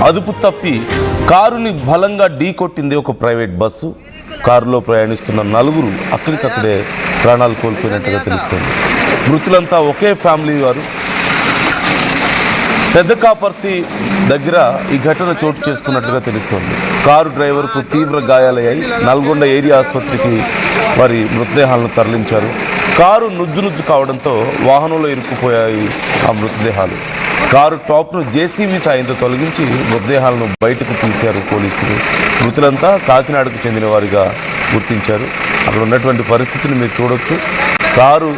అదుపు తప్పి కారుని బలంగా ఢీకొట్టింది ఒక ప్రైవేట్ బస్సు. కారులో ప్రయాణిస్తున్న నలుగురు అక్కడికక్కడే ప్రాణాలు కోల్పోయినట్టుగా తెలుస్తోంది. మృతులంతా ఒకే ఫ్యామిలీ వారు. పెద్ద కాపర్తి దగ్గర ఈ ఘటన చోటు చేసుకున్నట్లుగా తెలుస్తోంది. కారు డ్రైవర్కు తీవ్ర గాయాలయ్యాయి. నల్గొండ ఏరియా ఆసుపత్రికి వారి మృతదేహాలను తరలించారు. కారు నుజ్జు కావడంతో వాహనంలో ఇరుక్కుపోయాయి ఆ మృతదేహాలు. కారు టాప్ను జేసీబీ సాయంతో తొలగించి మృతదేహాలను బయటకు తీశారు పోలీసులు. మృతులంతా కాకినాడకు చెందిన వారిగా గుర్తించారు. అక్కడ ఉన్నటువంటి పరిస్థితిని మీరు చూడొచ్చు. కారు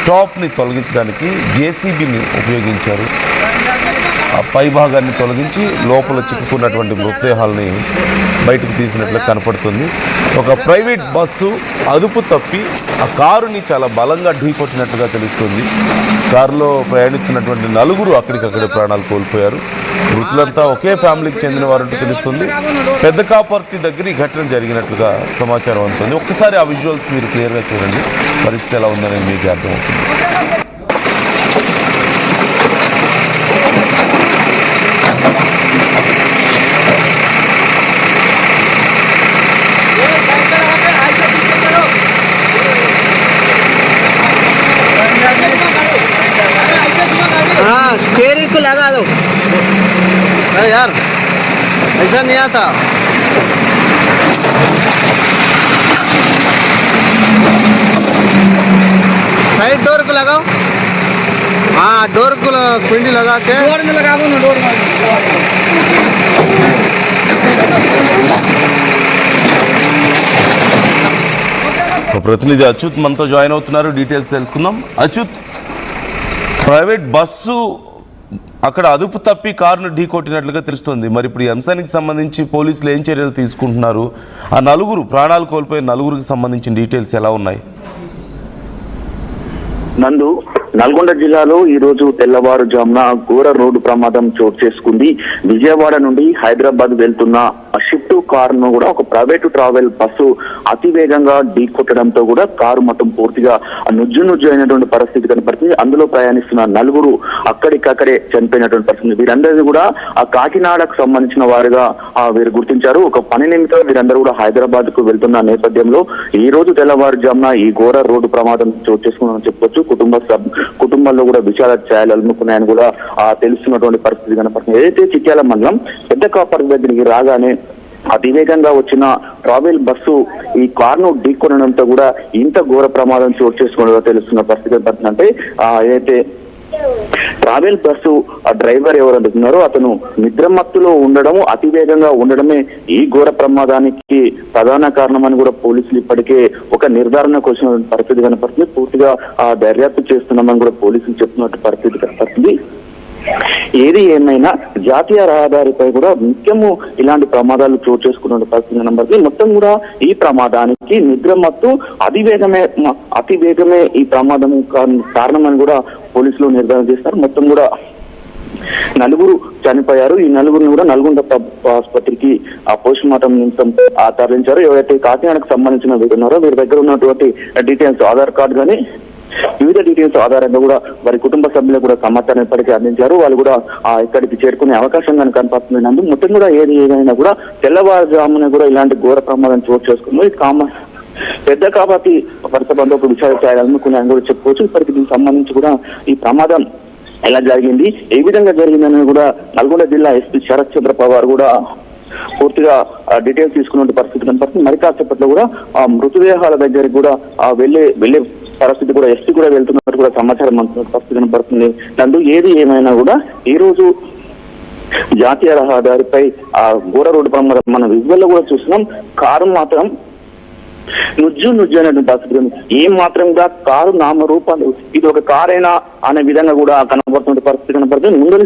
టాప్ని తొలగించడానికి జేసీబీని ఉపయోగించారు. ఆ పై భాగాన్ని తొలగించి లోపల చిక్కుకున్నటువంటి మృతదేహాలని బయటకు తీసినట్లు కనపడుతుంది. ఒక ప్రైవేట్ బస్సు అదుపు తప్పి ఆ కారుని చాలా బలంగా ఢీకొట్టినట్టుగా తెలుస్తుంది. కారులో ప్రయాణిస్తున్నటువంటి నలుగురు అక్కడికక్కడే ప్రాణాలు కోల్పోయారు. మృతులంతా ఒకే ఫ్యామిలీకి చెందిన వారంటూ తెలుస్తుంది. పెద్ద కాపర్తి దగ్గర ఈ ఘటన జరిగినట్లుగా సమాచారం అందుతుంది. ఒక్కసారి ఆ విజువల్స్ మీరు క్లియర్గా చూడండి, పరిస్థితి ఎలా ఉందనేది మీకు అర్థమవుతుంది. स्टीयरिंग को लगा दो यार, ऐसा नहीं आता। साइड डोर को लगाओ। हाँ, डोर को पिंडी लगा के डोर में लगाओ ना, डोर में। ప్రతినిధి అచ్యుత్ మనతో జాయిన్ అవుతున్నారు. డీటెయిల్స్ తెలుసుకుందాం. అచ్యుత్, ప్రైవేట్ బస్సు అక్కడ అదుపు తప్పి కారును ఢీకొట్టినట్లుగా తెలుస్తుంది. మరి ఇప్పుడు ఈ అంశానికి సంబంధించి పోలీసులు ఏం చర్యలు తీసుకుంటున్నారు? ఆ నలుగురు ప్రాణాలు కోల్పోయిన నలుగురికి సంబంధించిన డీటెయిల్స్ ఎలా ఉన్నాయి? నందు, నల్గొండ జిల్లాలో ఈ రోజు తెల్లవారుజామున ఘోర రోడ్డు ప్రమాదం చోటు చేసుకుంది. విజయవాడ నుండి హైదరాబాద్ వెళ్తున్న షిఫ్ట్ కారును కూడా ఒక ప్రైవేటు ట్రావెల్ బస్సు అతివేగంగా ఢీకొట్టడంతో కూడా కారు మొత్తం పూర్తిగా నుజ్జు అయినటువంటి పరిస్థితి కనపడుతుంది. అందులో ప్రయాణిస్తున్న నలుగురు అక్కడికక్కడే చనిపోయినటువంటి పరిస్థితి. వీరందరినీ కూడా ఆ కాకినాడకు సంబంధించిన వారుగా వీరు గుర్తించారు. ఒక పని నిమిత్తం వీరందరూ కూడా హైదరాబాద్ కు వెళ్తున్న నేపథ్యంలో ఈ రోజు తెల్లవారుజామున ఈ ఘోర రోడ్డు ప్రమాదం చోటు చేసుకున్నామని చెప్పొచ్చు. కుటుంబంలో కూడా విషాద ఛాయలు అలుముకున్నాయని కూడా తెలుస్తున్నటువంటి పరిస్థితి కనపడుతుంది. ఏదైతే చిట్యాల మండలం పెద్ద కాపర్ దగ్గరికి రాగానే అతివేగంగా వచ్చిన ట్రావెల్ బస్సు ఈ కారును ఢీకొనడంతో కూడా ఇంత ఘోర ప్రమాదం చోటు చేసుకోవడం తెలుస్తున్న పరిస్థితి కనపడుతుంది. అంటే ఏదైతే ట్రావెల్ బస్సు ఆ డ్రైవర్ ఎవరు అంటున్నారో అతను నిద్రమత్తులో ఉండడము, అతివేగంగా ఉండడమే ఈ ఘోర ప్రమాదానికి ప్రధాన కారణమని కూడా పోలీసులు ఇప్పటికే ఒక నిర్ధారణకు వచ్చిన పరిస్థితి కనపడుతుంది. పూర్తిగా దర్యాప్తు చేస్తున్నామని కూడా పోలీసులు చెప్తున్నట్టు పరిస్థితి కనపడుతుంది. ఏది ఏమైనా జాతీయ రహదారిపై కూడా నిత్యము ఇలాంటి ప్రమాదాలు చోటు చేసుకున్న పరిస్థితి కనబడుతుంది. మొత్తం కూడా ఈ ప్రమాదానికి నిద్రమత్తు అతివేగమే ఈ ప్రమాదం కారణమని కూడా పోలీసులు నిర్ధారణ చేస్తారు. మొత్తం కూడా నలుగురు చనిపోయారు. ఈ నలుగురిని కూడా నల్గొండ ఆసుపత్రికి పోస్ట్ మార్టం నిమిత్తం తరలించారు. ఎవరైతే కాకినాడకు సంబంధించిన వీరు ఉన్నారో వీరి దగ్గర ఉన్నటువంటి డీటెయిల్స్, ఆధార్ కార్డు కానీ వివిధ డీటెయిల్స్ ఆధారంగా కూడా వారి కుటుంబ సభ్యులకు కూడా సమాచారం ఇప్పటికీ అందించారు. వాళ్ళు కూడా ఇక్కడికి చేరుకునే అవకాశం కానీ కనపడుతుంది. మొత్తం కూడా ఏదైనా కూడా తెల్లవారుజామున కూడా ఇలాంటి ఘోర ప్రమాదం చోటు చేసుకుంది. పెద్ద కాబట్టి వరుస బంధువుకు విచారణ చేయాలనుకున్నాయని కూడా చెప్పుకోవచ్చు. ఇప్పటికి దీనికి సంబంధించి కూడా ఈ ప్రమాదం ఎలా జరిగింది, ఏ విధంగా జరిగిందని కూడా నల్గొండ జిల్లా ఎస్పీ శరత్ చంద్ర పవార్ కూడా పూర్తిగా డీటెయిల్స్ తీసుకున్న పరిస్థితి కనపడుతుంది. మరి కాసేపట్లో కూడా ఆ మృతదేహాల దగ్గరికి కూడా వెళ్లే పరిస్థితి కూడా ఎస్పీ కూడా వెళ్తున్నట్టు కూడా సమాచారం అందుతున్న పరిస్థితి కనపడుతుంది. నందు, ఏది ఏమైనా కూడా ఈ రోజు జాతీయ రహదారిపై ఆ ఘోర రోడ్డు ప్రమాదం మన విజువల్ లో కూడా చూస్తున్నాం. కారు మాత్రం నుజ్జు అనేటువంటి పరిస్థితి, ఏం మాత్రం కూడా కారు నామరూపాలు ఇది ఒక కారైనా అనే విధంగా కూడా కనబడుతున్న పరిస్థితి కనపడుతుంది. ముందు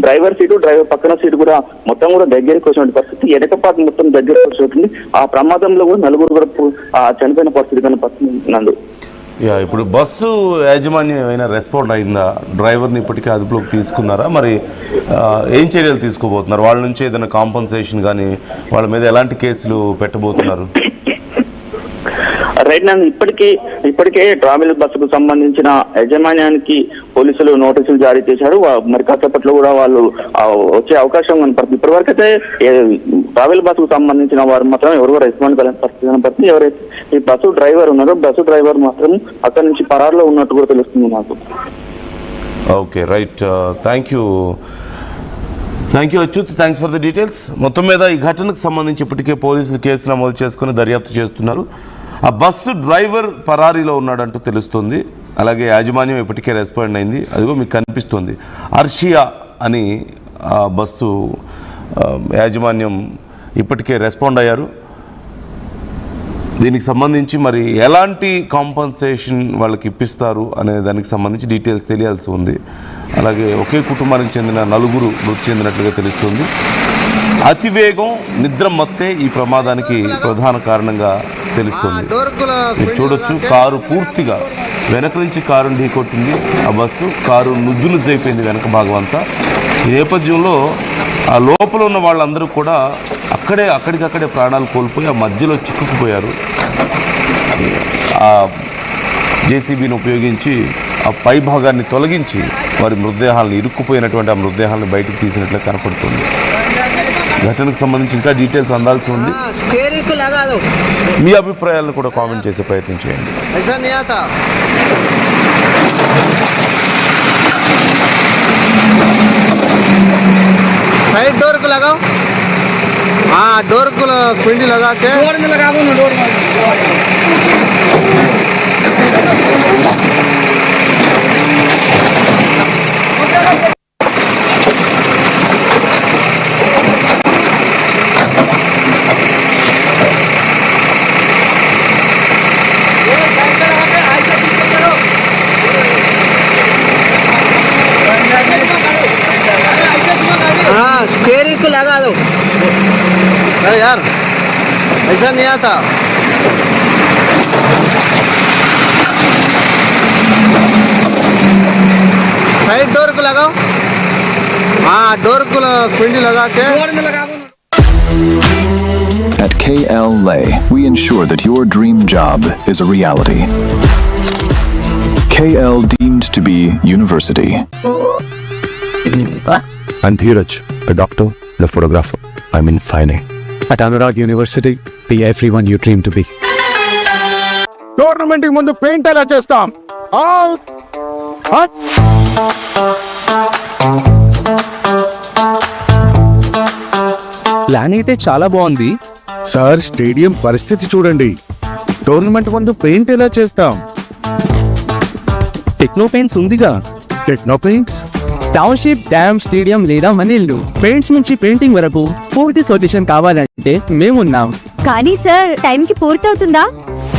డ్రైవర్ సీటు, డ్రైవర్ పక్కన సీటు కూడా మొత్తం కూడా దగ్గరికి వచ్చిన పరిస్థితి, ఎడకపాటు మొత్తం దగ్గరికి వచ్చింది. ఆ ప్రమాదంలో కూడా నలుగురు కూడా చనిపోయిన పరిస్థితి కనపడుతుంది. నందు, ఇప్పుడు బస్సు యాజమాన్యం ఏమైనా రెస్పాండ్ అయిందా? డ్రైవర్ని ఇప్పటికే అదుపులోకి తీసుకున్నారా? మరి ఏం చర్యలు తీసుకోబోతున్నారు? వాళ్ళ నుంచి ఏదైనా కాంపన్సేషన్ కానీ వాళ్ళ మీద ఎలాంటి కేసులు పెట్టబోతున్నారు? రైట్ నా ఇప్పటికే ట్రావెల్ బస్సుకు సంబంధించిన యాజమాన్యానికి పోలీసులు నోటీసులు జారీ చేశారు. మరి కాసేపట్లో కూడా వాళ్ళు వచ్చే అవకాశం కనపడుతుంది. ఇప్పటివరకు అయితే ట్రావెల్ బస్సుకు సంబంధించిన వారు మాత్రం ఎవరు రెస్పాండ్ కాలేని పరిస్థితి కనపడుతుంది. ఎవరైతే ఈ బస్సు డ్రైవర్ ఉన్నారో బస్సు డ్రైవర్ మాత్రం అక్కడి నుంచి పరారులో ఉన్నట్టు కూడా తెలుస్తుంది నాకు. Okay right, thank you Achyut, thanks for the details. మొత్తం మీద ఈ ఘటనకు సంబంధించి ఇప్పటికే పోలీసులు కేసు నమోదు చేసుకుని దర్యాప్తు చేస్తున్నారు. ఆ బస్సు డ్రైవర్ పరారీలో ఉన్నాడంటూ తెలుస్తుంది. అలాగే యాజమాన్యం ఇప్పటికే రెస్పాండ్ అయింది. అదిగో మీకు కనిపిస్తుంది అర్షియా అని ఆ బస్సు యాజమాన్యం ఇప్పటికే రెస్పాండ్ అయ్యారు. దీనికి సంబంధించి మరి ఎలాంటి కాంపన్సేషన్ వాళ్ళకి ఇప్పిస్తారు అనే దానికి సంబంధించి డీటెయిల్స్ తెలియాల్సి ఉంది. అలాగే ఒకే కుటుంబానికి చెందిన 4 మృతి చెందినట్లుగా తెలుస్తుంది. అతివేగం, నిద్ర మత్తే ఈ ప్రమాదానికి ప్రధాన కారణంగా తెలుస్తుంది. మీరు చూడొచ్చు, కారు పూర్తిగా వెనక నుంచి కారుని ఢీకొట్టింది. ఆ బస్సు కారు నుజ్జునుజ్జైపోయింది వెనక భాగం అంతా. ఈ నేపథ్యంలో ఆ లోపల ఉన్న వాళ్ళందరూ కూడా అక్కడికక్కడే ప్రాణాలు కోల్పోయి ఆ మధ్యలో చిక్కుకుపోయారు. ఆ జేసీబీని ఉపయోగించి ఆ పై భాగాన్ని తొలగించి వారి మృతదేహాలను ఇరుక్కుపోయినటువంటి ఆ మృతదేహాలను బయటకు తీసినట్లు కనపడుతుంది. ఘటనకు సంబంధించి ఇంకా డీటెయిల్స్ అందాల్సి ఉంది. మీ అభిప్రాయాలను కూడా కామెంట్ చేసే ప్రయత్నం చేయండి. साइड डोर को लगाओ, हाँ डोर को कुंडी लगा के डोर में लगाओ ना, डोर में स्टेयरिंग को लगा दो। अरे यार ऐसा नहीं आता। साइड डोर को लगाओ, हाँ डोर को कुंडी लगा के डोर में लगाओ। At KL Lay, we ensure that your dream job is a reality. KL deemed to be university. I'm Dheeraj, a doctor and a photographer. I'm in fine art. At Anurag University, be everyone you dream to be. Tournament కి ముందు paint ఎలా చేస్తాం? Plan అయితే చాలా బాగుంది sir, stadium పరిస్థితి చూడండి. Tournament ముందు పెయింట్ ఎలా చేస్తాం? టెక్నో పెయింట్స్ ఉందిగా. Techno paints, township, dam, stadium లేదా మనీళ్ళు, పెయింట్స్ నుంచి పెయింటింగ్ వరకు పూర్తి సొల్యూషన్ కావాలంటే మేమున్నాం. కానీ సార్, టైంకి పూర్తవుతుందా?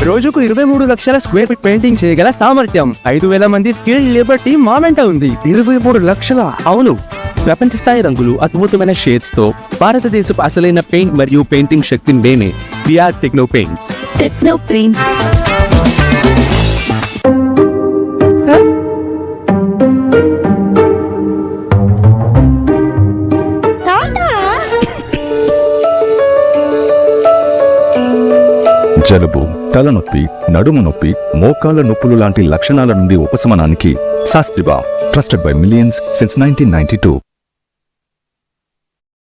రోజుకు 23 లక్షల స్క్వేర్ ఫీట్ పెయింటింగ్ చేయగల సామర్థ్యం, 5,000 మంది స్కిల్డ్ లేబర్ టీం మా వెంట ఉంది. 23 లక్షల? అవును, ప్రపంచ స్థాయి రంగులు, అద్భుతమైన షేడ్స్ తో భారతదేశపు అసలైన పెయింట్ మరియు పెయింటింగ్ శక్తిని నేనే. VR techno paints. Techno paints. జలుబు, తలనొప్పి, నడుము నొప్పి, మోకాళ్ళ నొప్పులు లాంటి లక్షణాల నుండి ఉపశమనానికి శాస్త్రిబా, ట్రస్టెడ్ బై మిలియన్స్ సిన్స్ 1992.